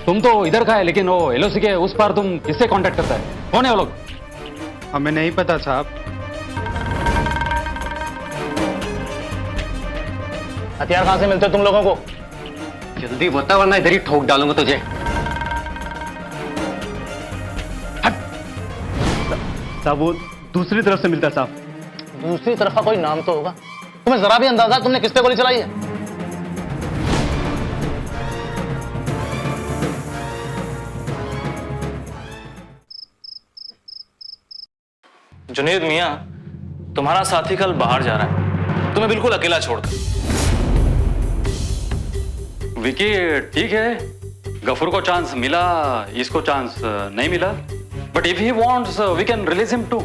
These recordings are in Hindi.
तुम तो इधर का है, लेकिन वो एलओसी के उस पार तुम किससे कांटेक्ट करता है? कौन है वो लोग? हमें नहीं पता साहब। हथियार कहां से मिलते तुम लोगों को? जल्दी बता वरना इधर ही ठोक डालूंगा तुझे। साहब वो दूसरी तरफ से मिलता है साहब। दूसरी तरफ का कोई नाम तो होगा। तुम्हें जरा भी अंदाजा तुमने किस पे गोली चलाई है? जुनेद मियां, तुम्हारा साथी कल बाहर जा रहा है, तुम्हें बिल्कुल अकेला छोड़कर। विकी ठीक है, गफूर को चांस मिला, इसको चांस नहीं मिला, but if he wants we can release him too.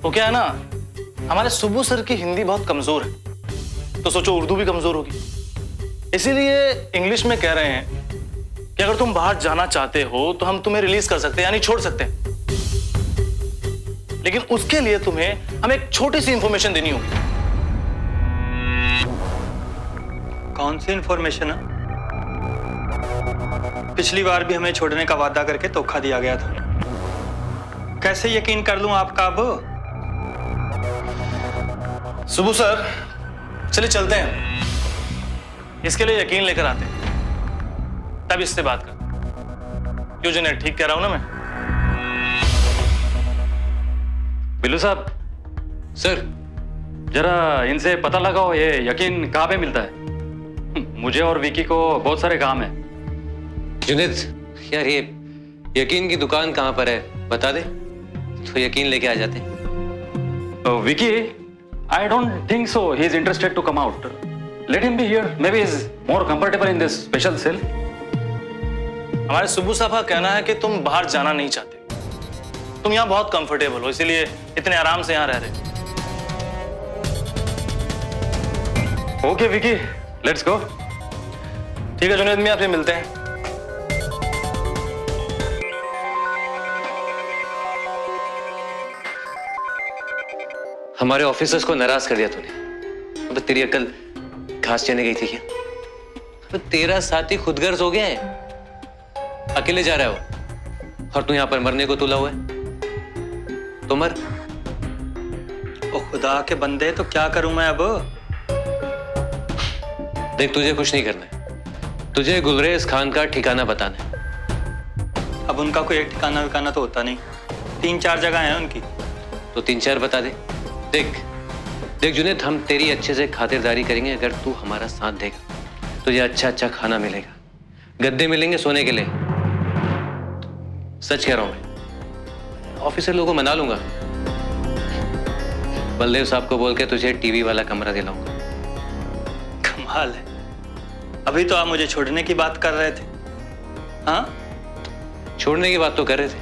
वो क्या है ना, हमारे सुबू सर की हिंदी बहुत कमजोर है, तो सोचो उर्दू भी कमजोर होगी। इसीलिए इंग्लिश में कह रहे हैं कि अगर तुम बाहर जाना चाहते हो तो हम तुम्हें रिलीज कर सकते हैं, यानी छोड़ सकते हैं, लेकिन उसके लिए तुम्हें हमें एक छोटी सी इंफॉर्मेशन देनी होगी। कौन सी इंफॉर्मेशन है? पिछली बार भी हमें छोड़ने का वादा करके धोखा दिया गया था, कैसे यकीन कर लूं आपका अब? सुबू सर, चलिए चलते हैं, इसके लिए यकीन लेकर आते हैं, तब इससे बात कर। क्यों जुनेद, ठीक कह रहा हूं ना मैं? बिल्लू साहब, सर जरा इनसे पता लगाओ ये यकीन कहाँ पे मिलता है। मुझे और विकी को बहुत सारे काम है। जुनेद यार, ये यकीन की दुकान कहाँ पर है बता दे, तो यकीन लेके आ जाते। Vicky, I don't think so he is interested to come out. Let him be here. Maybe he is more comfortable in this special cell. हमारे सुबू साहब का कहना है कि तुम बाहर जाना नहीं चाहते, तुम यहाँ बहुत कंफर्टेबल हो, इसीलिए इतने आराम से यहाँ रह रहे। Okay, Vicky, let's go. ठीक है जुनेद मियां, फिर मिलते हैं। हमारे ऑफिसर्स को नाराज कर दिया तूने। अब तेरी अकल घास चरने गई थी क्या? अब तेरा साथी खुदगर्ज हो गया है, अकेले जा रहा है वो, और तू यहां पर मरने को तुला हुआ है। तो मर। ओ खुदा के बंदे, तो क्या करूं मैं अब? देख, तुझे कुछ नहीं करना है, तुझे गुलरेज खान का ठिकाना बताना है। अब उनका कोई एक ठिकाना विकाना तो होता नहीं, 3-4 जगह हैं उनकी। तो 3-4 बता दे। देख देख जुनेद, हम तेरी अच्छे से खातिरदारी करेंगे अगर तू हमारा साथ देगा। तुझे अच्छा अच्छा खाना मिलेगा, गद्दे मिलेंगे सोने के लिए। सच कह रहा हूं मैं, ऑफिसर लोगों को मना लूंगा, बलदेव साहब को बोल के तुझे टीवी वाला कमरा दिलाऊंगा। कमाल है, अभी तो आप मुझे छोड़ने की बात कर रहे थे। हाँ, छोड़ने की बात तो कर रहे थे,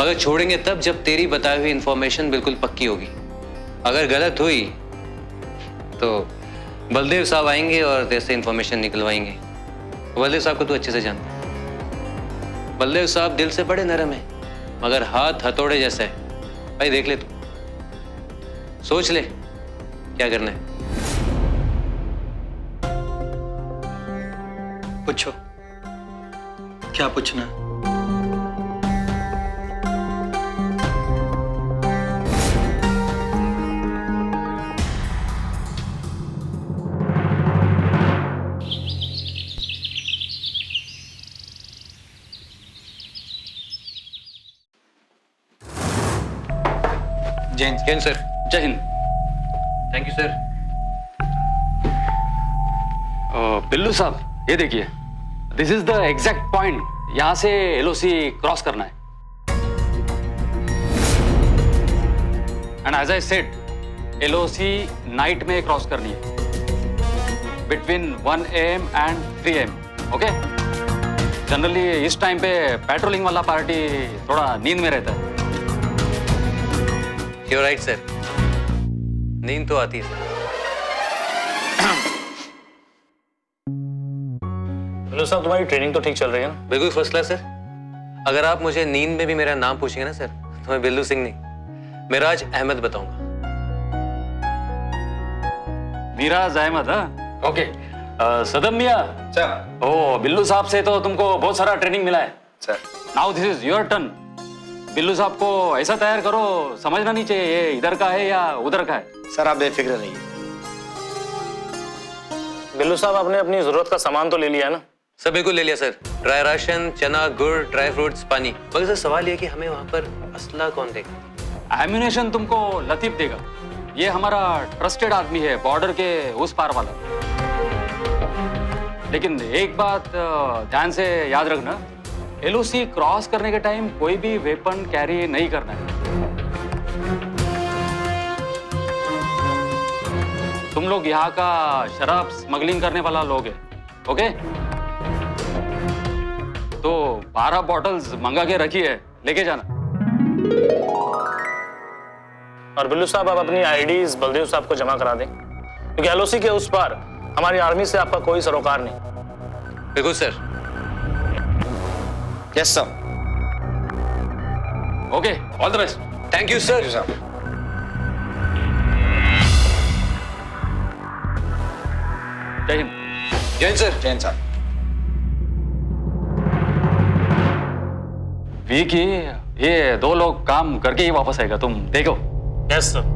मगर छोड़ेंगे तब जब तेरी बताई हुई इंफॉर्मेशन बिल्कुल पक्की होगी। अगर गलत हुई तो बलदेव साहब आएंगे और तेरे से इंफॉर्मेशन निकलवाएंगे। बलदेव साहब को तू अच्छे से जानता है, बलदेव साहब दिल से बड़े नरम है, मगर हाथ हथौड़े जैसा है। भाई देख ले, तू सोच ले क्या करना है। पूछो, क्या पूछना है? Jain sir. Jai Hind. Thank you sir. Billu साहब, ये देखिए, this is the exact point, यहां से एलओसी क्रॉस करना है। And as I said, LOC night में क्रॉस करनी है, between 1 AM and 3 AM। Okay? Generally इस टाइम पे पेट्रोलिंग वाला पार्टी थोड़ा नींद में रहता है। You're right, sir. नींद तो आती है। हेलो साहब, तुम्हारी ट्रेनिंग तो ठीक चल रही है ना? बिल्कुल फर्स्ट क्लास सर। अगर आप मुझे नींद में भी मेरा नाम पूछेंगे ना सर, तो मैं बिल्लू सिंह नहीं, मिराज अहमद बताऊंगा। मिराज अहमद, हाँ? ओके, सदम मिया सर ओ बिल्लू साहब से तो तुमको बहुत सारा ट्रेनिंग मिला है। Sir now this is your turn. Billu साहब को ऐसा तैयार करो, समझना नहीं चाहिए ये इधर का है या उधर का है। सर आप बेफिक्र रहिए। बिल्लू साहब, आपने अपनी जरूरत का सामान तो ले लिया है ना? सब बिल्कुल ले लिया सर। ड्राई राशन, चना, गुड़, ड्राई फ्रूट्स, पानी। मगर सर सवाल ये कि हमें वहां पर असला कौन देगा? एम्यूनेशन तुमको लतीफ देगा। ये हमारा ट्रस्टेड आदमी है, बॉर्डर के उस पार वाला। लेकिन एक बात ध्यान से याद रखना, एलओसी क्रॉस करने के टाइम कोई भी वेपन कैरी नहीं करना है। तुम लोग यहाँ का शराब स्मगलिंग करने वाला लोग हैं, ओके? तो 12 बॉटल्स मंगा के रखी है, लेके जाना। और बिल्लू साहब, आप अपनी आईडीज बलदेव साहब को जमा करा दें, क्योंकि एलओसी के उस पार हमारी आर्मी से आपका कोई सरोकार नहीं। बिल्कुल sir. Yes sir. Okay, all the best. Thank you sir. Jai Hind. जय हिंद सर। जैन साहब। वीकी, ये 2 लोग काम करके ही वापस आएगा, तुम देखो। Yes sir.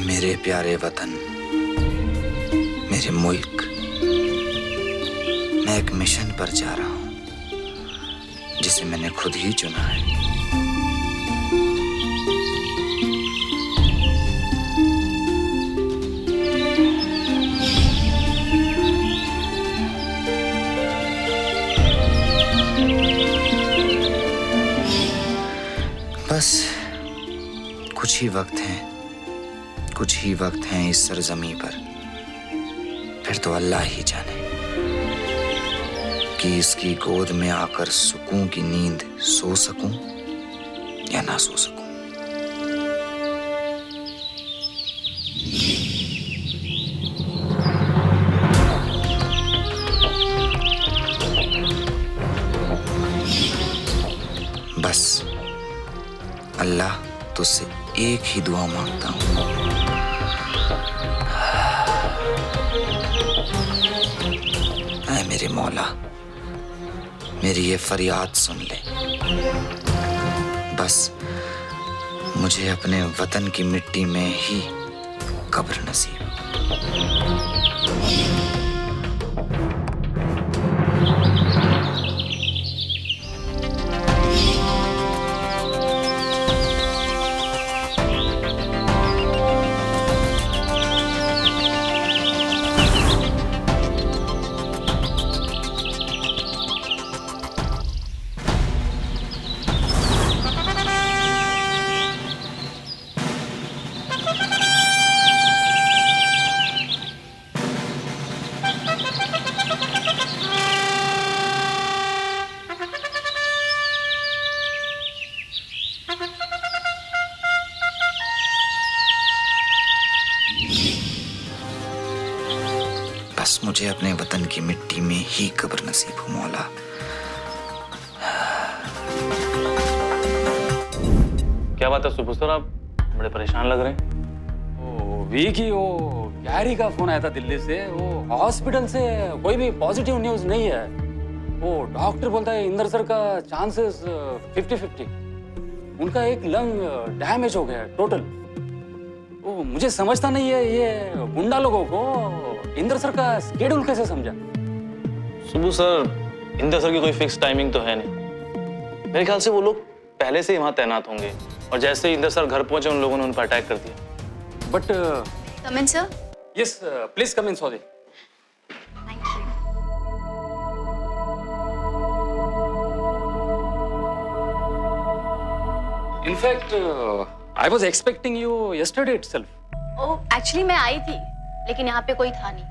मेरे प्यारे वतन, मेरे मुल्क, मैं एक मिशन पर जा रहा हूं जिसे मैंने खुद ही चुना है। बस कुछ ही वक्त है, कुछ ही वक्त हैं इस सरजमी पर, फिर तो अल्लाह ही जाने कि इसकी गोद में आकर सुकून की नींद सो सकूं या ना सो सकूं। बस अल्लाह तुझसे एक ही दुआ मांगता हूं, ऐ मेरे मौला, मेरी ये फरियाद सुन ले। बस मुझे अपने वतन की मिट्टी में ही कब्र नसीब। बस मुझे अपने वतन की मिट्टी में ही कब्र नसीब हो मौला। क्या बात है सुबह सर, आप बड़े परेशान लग रहे हैं। ओ वीकी, वो गैरी का फोन आया था दिल्ली से। वो हॉस्पिटल से कोई भी पॉजिटिव न्यूज नहीं है। वो डॉक्टर बोलता है इंदर सर का चांसेस 50-50। उनका एक लंग डैमेज हो गया है टोटल। वो मुझे समझता नहीं है, ये गुंडा लोगों को इंदर सर का स्केड्यूल कैसे समझा। सुबह सर, इंदर सर की कोई फिक्स टाइमिंग तो है नहीं। मेरे ख्याल से वो लोग पहले से ही वहां तैनात होंगे और जैसे ही इंदर सर घर पहुंचे उन लोगों ने उन पर अटैक कर दिया। But Come in, sir. Yes please come in sorry. Thank you. In fact I was expecting you yesterday itself. Oh, actually मैं आई थी, लेकिन यहाँ पे कोई था नहीं,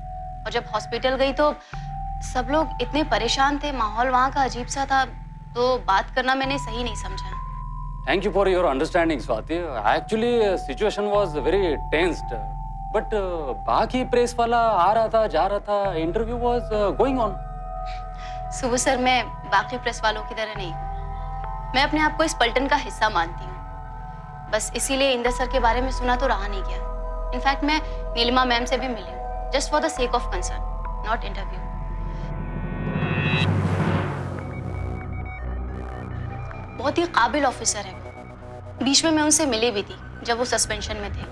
और जब हॉस्पिटल गई तो सब लोग इतने परेशान थे, माहौल वहाँ का अजीब सा था, तो बात करना मैंने सही नहीं समझा। Thank you for your understanding, Swati. Actually, situation was very tensed. But बाकी प्रेस वाला आ रहा था, जा रहा था, interview was going on. सुबह सर, मैं बाकी प्रेस वालों की तरह नहीं, मैं अपने आप को इस पलटन का हिस्सा मानती हूँ। बस इसीलिए इंदर सर के बारे में सुना तो रहा नहीं गया। इनफैक्ट मैं नीलिमा मैम से भी मिली, just for the sake of concern, not interview. बहुत ही काबिल ऑफिसर है। बीच में मैं उनसे मिली भी थी जब वो सस्पेंशन में थे।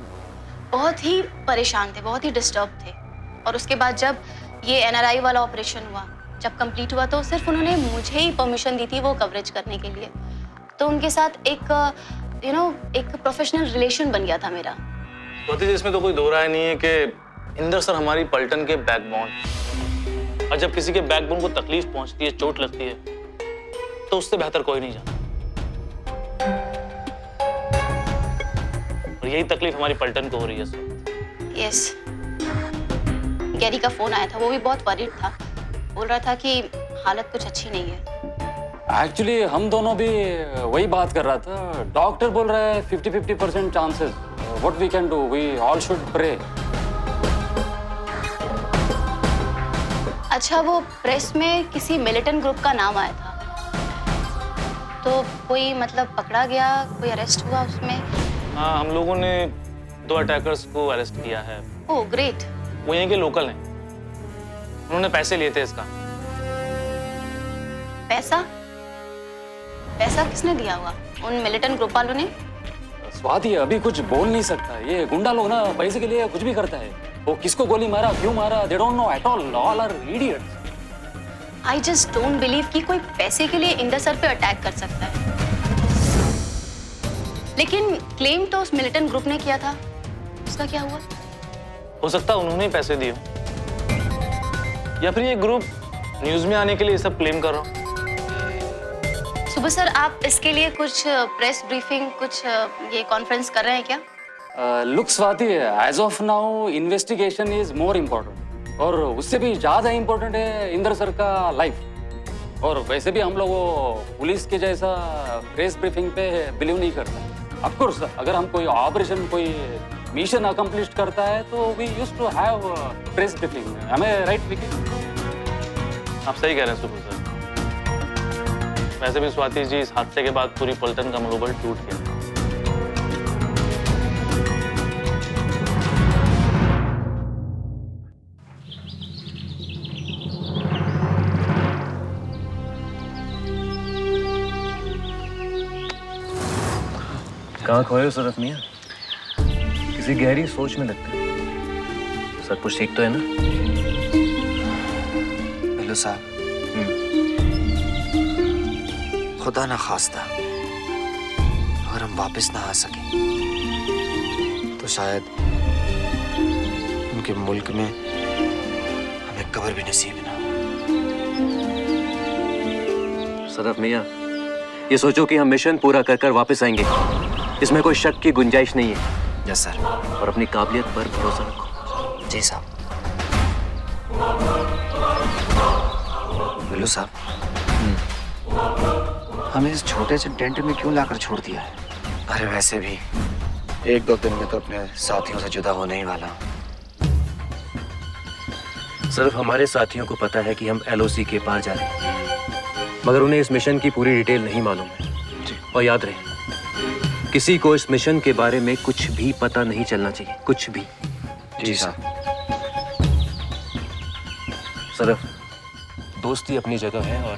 बहुत ही परेशान थे, बहुत ही डिस्टर्ब थे। और उसके बाद जब ये एनआरआई वाला ऑपरेशन हुआ, जब कंप्लीट हुआ, तो सिर्फ उन्होंने मुझे ही परमिशन दी थी वो कवरेज करने के लिए। तो उनके साथ एक एक प्रोफेशनल रिलेशन बन गया था मेरा। स्वाति जी, इसमें तो कोई दो राय नहीं है कि इंदर सर हमारी पलटन के बैकबोन, और जब किसी के बैकबोन को तकलीफ पहुंचती है, चोट लगती है, तो उससे बेहतर कोई नहीं जानता। और यही तकलीफ हमारी पलटन को हो रही है सर। यस, गैरी का फोन आया था, वो भी बहुत वरीड था, बोल रहा था कि हालत कुछ अच्छी नहीं है। Actually, हम दोनों भी वही बात कर रहा था। डॉक्टर बोल रहा है 50-50% chances. What we can do? We all should pray. अच्छा, वो प्रेस में किसी मिलिटेंट ग्रुप का नाम आया था, तो कोई मतलब पकड़ा गया, कोई अरेस्ट हुआ उसमें? हाँ, हम लोगों ने 2 अटैकर्स को अरेस्ट किया है। Oh great. वो यहीं के लोकल हैं। उन्होंने पैसे लिए थे इसका। पैसा? पैसा किसने दिया हुआ? उन मिलिटेंट ग्रुप वालों ने? स्वाति अभी कुछ बोल नहीं सकता। ये गुंडा लोग ना पैसे के लिए कुछ भी करता है। वो किसको गोली मारा, क्यों मारा, they don't know at all. All are idiots. I just don't believe कि कोई पैसे के लिए इंदर सर पे अटैक कर सकता है। लेकिन क्लेम तो उस मिलिटेंट ग्रुप ने किया था, उसका क्या हुआ? हो सकता है उन्होंने ही पैसे दिए, या फिर ये ग्रुप न्यूज में आने के लिए सब क्लेम कर रहा हूँ। सुबह सर, आप इसके लिए कुछ प्रेस ब्रीफिंग, कुछ ये कॉन्फ्रेंस कर रहे हैं क्या? Look Swati, as of now investigation is more important. और उससे भी ज्यादा इम्पोर्टेंट है इंदर सर का लाइफ। और वैसे भी हम लोग वो पुलिस के जैसा प्रेस ब्रीफिंग पे बिलीव नहीं करता। ऑफ कोर्स अगर हम कोई ऑपरेशन, कोई मिशन अकम्प्लिश करता है तो we used to have press briefing. हमें राइट विकी? आप सही कह रहे हैं सुबह सर। वैसे भी स्वाति जी, इस हादसे के बाद पूरी पलटन का मनोबल टूट गया। कहाँ खोए हो सरफ मियाँ? किसी गहरी सोच में लगते हैं। सब कुछ ठीक तो है ना? बिल्लू साहब, खुदा ना खास्ता अगर हम वापस ना आ सके तो शायद उनके मुल्क में हमें कब्र भी नसीब ना हो। सरफ मियाँ, ये सोचो कि हम मिशन पूरा कर कर वापस आएंगे, इसमें कोई शक की गुंजाइश नहीं है। Yes sir. और अपनी काबिलियत पर भरोसा रखो। जी साहब। बिल्लू साहब, हमें इस छोटे से टेंट में क्यों लाकर छोड़ दिया है? अरे वैसे भी 1-2 दिन में तो अपने साथियों से जुदा होने ही वाला हूं। सिर्फ हमारे साथियों को पता है कि हम एलओसी के पार जा रहे हैं, मगर उन्हें इस मिशन की पूरी डिटेल नहीं मालूम है। और याद रहे, किसी को इस मिशन के बारे में कुछ भी पता नहीं चलना चाहिए, कुछ भी। जी साहब। सिर्फ दोस्ती अपनी जगह है और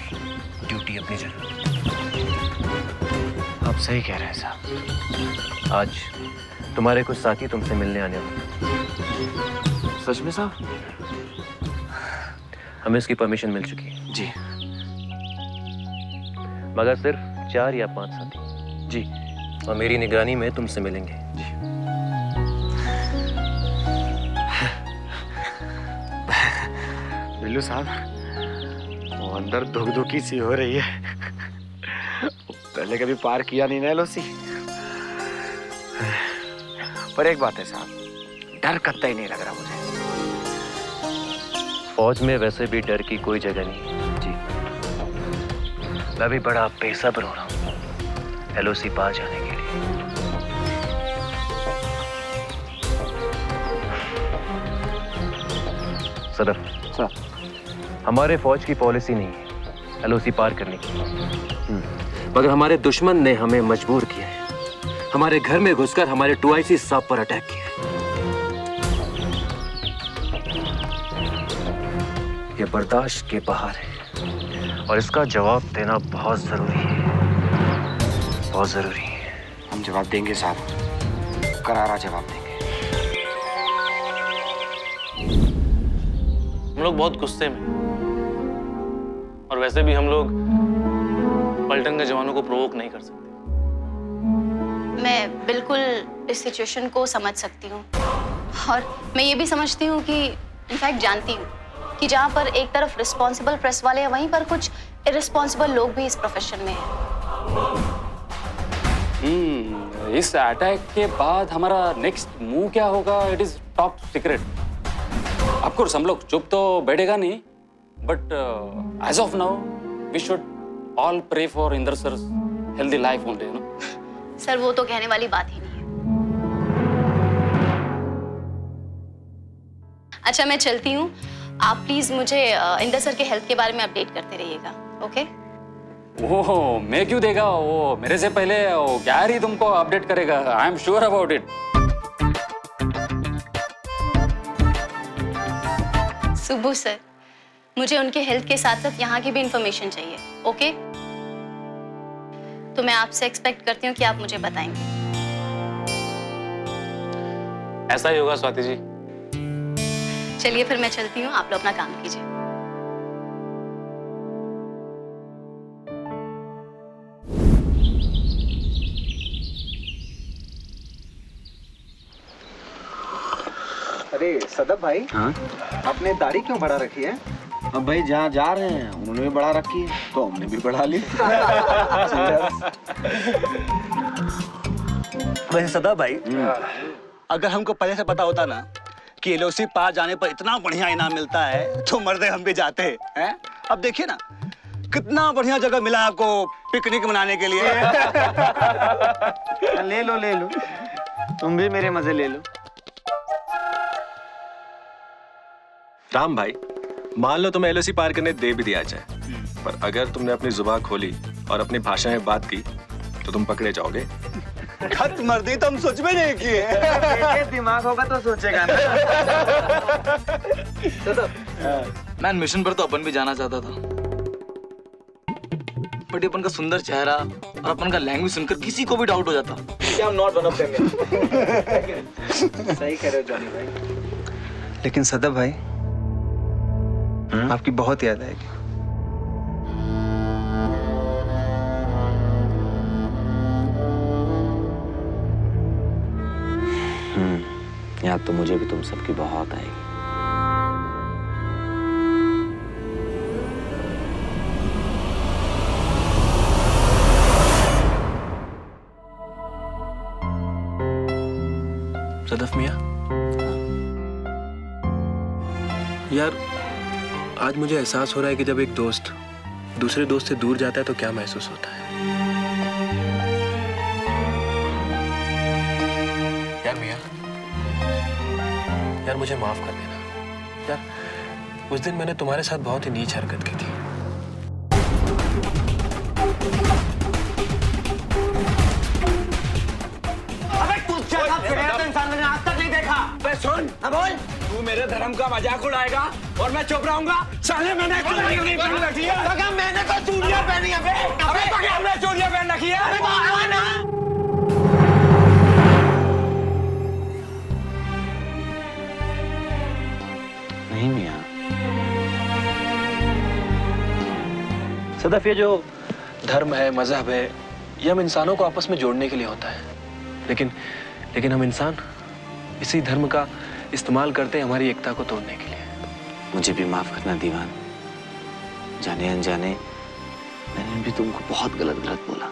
ड्यूटी अपनी जगह। आप सही कह रहे हैं साहब। आज तुम्हारे कुछ साथी तुमसे मिलने आने वाले। सच में साहब? हमें इसकी परमिशन मिल चुकी है जी। मगर सिर्फ 4 या 5 साथी जी। और मेरी निगरानी में तुमसे मिलेंगे जी। बिल्लू साहब, वो अंदर धुक-धुकी सी हो रही है। पहले कभी पार किया नहीं ना एलओसी। पर एक बात है साहब, डर कतई नहीं लग रहा मुझे। फौज में वैसे भी डर की कोई जगह नहीं है। जी। मैं भी बड़ा बेसब्र हो रहा हूँ एलओसी पार जाने के लिए। सदर सर। हमारे फौज की पॉलिसी नहीं है एलओसी पार करने की, मगर हमारे दुश्मन ने हमें मजबूर किया है। हमारे घर में घुसकर हमारे 2IC साहब पर अटैक किया है। ये बर्दाश्त के बाहर है और इसका जवाब देना बहुत जरूरी है, बहुत जरूरी है। हम जवाब देंगे साहब, करारा जवाब देंगे। हम लोग बहुत गुस्से में, और वैसे भी हम लोग पलटन के जवानों को प्रोवोक नहीं कर सकते। मैं बिल्कुल इस सिचुएशन को समझ सकती हूँ, और मैं ये भी समझती हूँ कि इनफैक्ट जानती हूँ कि जहाँ पर एक तरफ रिस्पॉन्सिबल प्रेस वाले हैं, वहीं पर कुछ इरिस्पॉन्सिबल लोग भी इस प्रोफेशन में हैं। इस अटैक के बाद हमारा नेक्स्ट मूव क्या होगा, it is top secret. Of course हम लोग चुप तो बैठेगा नहीं, but as of now we should all pray for Inder sir healthy life only, you know. Sir वो तो कहने वाली बात ही नहीं है। अच्छा मैं चलती हूँ, आप प्लीज मुझे इंदर सर के हेल्थ के बारे में अपडेट करते रहिएगा, ओके? वो मैं क्यों देगा, वो मेरे से पहले वो गैरी तुमको अपडेट करेगा, I am sure about it. Subbu sir, मुझे उनके हेल्थ के साथ साथ यहाँ की भी इंफॉर्मेशन चाहिए, ओके? तो मैं आपसे एक्सपेक्ट करती हूँ कि आप मुझे बताएंगे। ऐसा ही होगा स्वाति जी। चलिए फिर मैं चलती हूँ, आप लोग अपना काम कीजिए। अरे सदब भाई, हाँ? आपने दाढ़ी क्यों बढ़ा रखी है? अब भाई जहाँ जा रहे हैं उन्होंने भी बढ़ा रखी है तो हमने भी बढ़ा ली। वैसे सदा भाई, अगर हमको पहले से पता होता ना कि एलओसी पार जाने पर इतना बढ़िया इनाम मिलता है तो मर्दे हम भी जाते हैं। अब देखिए ना कितना बढ़िया जगह मिला आपको पिकनिक मनाने के लिए। ले लो, तुम भी मेरे मजे ले लो। राम भाई, मान लो तुम्हें एलओसी पार करने दे भी दिया जाए, पर अगर तुमने अपनी जुबान खोली और अपनी भाषा में बात की तो तुम पकड़े जाओगे। खत मर्दी तो हम सोच में नहीं किए। दिमाग होगा तो सोचेगा ना। मैन मिशन पर तो अपन भी जाना चाहता था, बट अपन का सुंदर चेहरा और अपन का लैंग्वेज सुनकर किसी को भी डाउट हो जाता कि हम नॉट वन ऑफ देम। सही कह रहे हो जॉनी भाई। लेकिन सदब भाई, आपकी बहुत याद आएगी। याद तो मुझे भी तुम सबकी बहुत आएगी। सदफ मियां, यार आज मुझे एहसास हो रहा है कि जब एक दोस्त दूसरे दोस्त से दूर जाता है तो क्या महसूस होता है। यार मियां, यार मुझे माफ कर देना यार, उस दिन मैंने तुम्हारे साथ बहुत ही नीच हरकत की थी। अबे तू जैसा फिरेगा तो इंसान मैंने आज तक नहीं देखा। बे सुन, बोल। तू मेरे धर्म का मजाक उड़ाएगा और मैं चुप रहूंगा? साले मैंने नहीं पहन रखी है। लगा मैंने तो चूड़ियां पहनी है बे। अबे तो क्या हमने चूड़ियां पहन रखी है? अरे बाबा ना। नहीं मियां। सदफ, ये जो धर्म है, मजहब है, ये हम इंसानों को आपस में जोड़ने के लिए होता है, लेकिन हम इंसान इसी धर्म का इस्तेमाल करते हैं हमारी एकता को तोड़ने के लिए। मुझे भी माफ करना दीवान, जाने अनजाने मैंने भी तुमको बहुत गलत बोला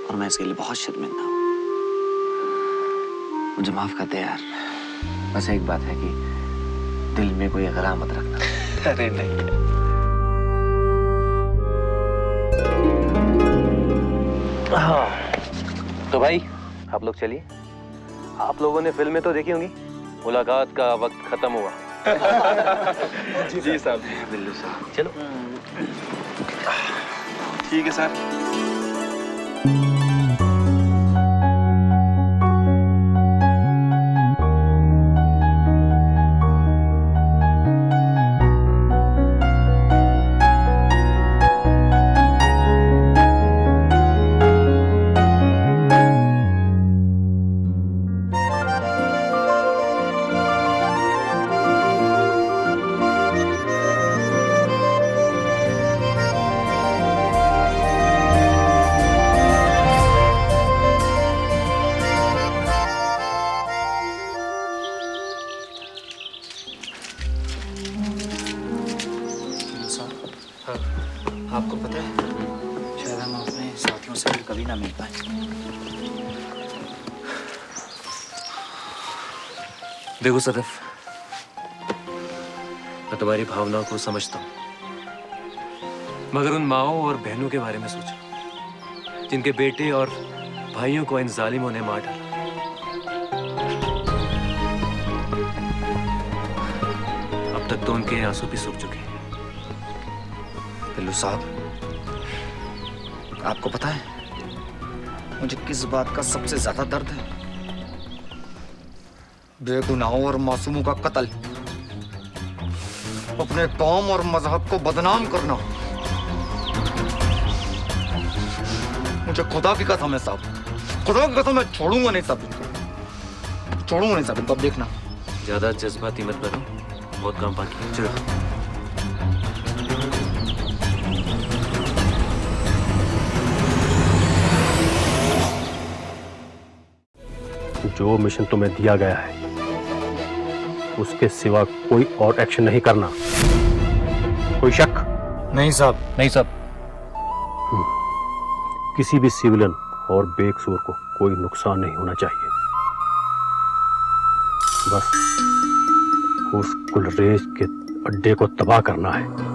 और मैं इसके लिए बहुत शर्मिंदा हूँ। मुझे माफ कर दे यार। बस एक बात है कि दिल में कोई गरा मत रखना। अरे नहीं। हाँ तो भाई आप लोग चलिए। आप लोगों ने फिल्में तो देखी होंगी, मुलाकात का वक्त खत्म हुआ। जी साहब। बिल्लू साहब चलो ठीक है सर। आपको पता है शायद हम अपने साथियों से फिर कभी ना मिल पाए। देखो सदफ, मैं तुम्हारी भावनाओं को समझता हूँ, मगर उन माओं और बहनों के बारे में सोचो जिनके बेटे और भाइयों को इन जालिमों ने मार डाला। अब तक तो उनके आंसू भी सूख चुके हैं। बिल्लू साहब, आपको पता है मुझे किस बात का सबसे ज्यादा दर्द है? बेगुनाहों और मासूमों का कत्ल, अपने कौम और मजहब को बदनाम करना। मुझे खुदा की कसम है साहब, खुदा की कसम, मैं छोड़ूंगा नहीं साहब इनको, छोड़ूंगा नहीं साहब इनको। अब देखना। ज्यादा जज्बाती मत बनो, बहुत काम बाकी है। चलो। जो मिशन तुम्हें दिया गया है उसके सिवा कोई और एक्शन नहीं करना। कोई शक? नहीं साहब। नहीं साहब। किसी भी सिविलियन और बेकसूर को कोई नुकसान नहीं होना चाहिए। बस उस गुलरेज के अड्डे को तबाह करना है।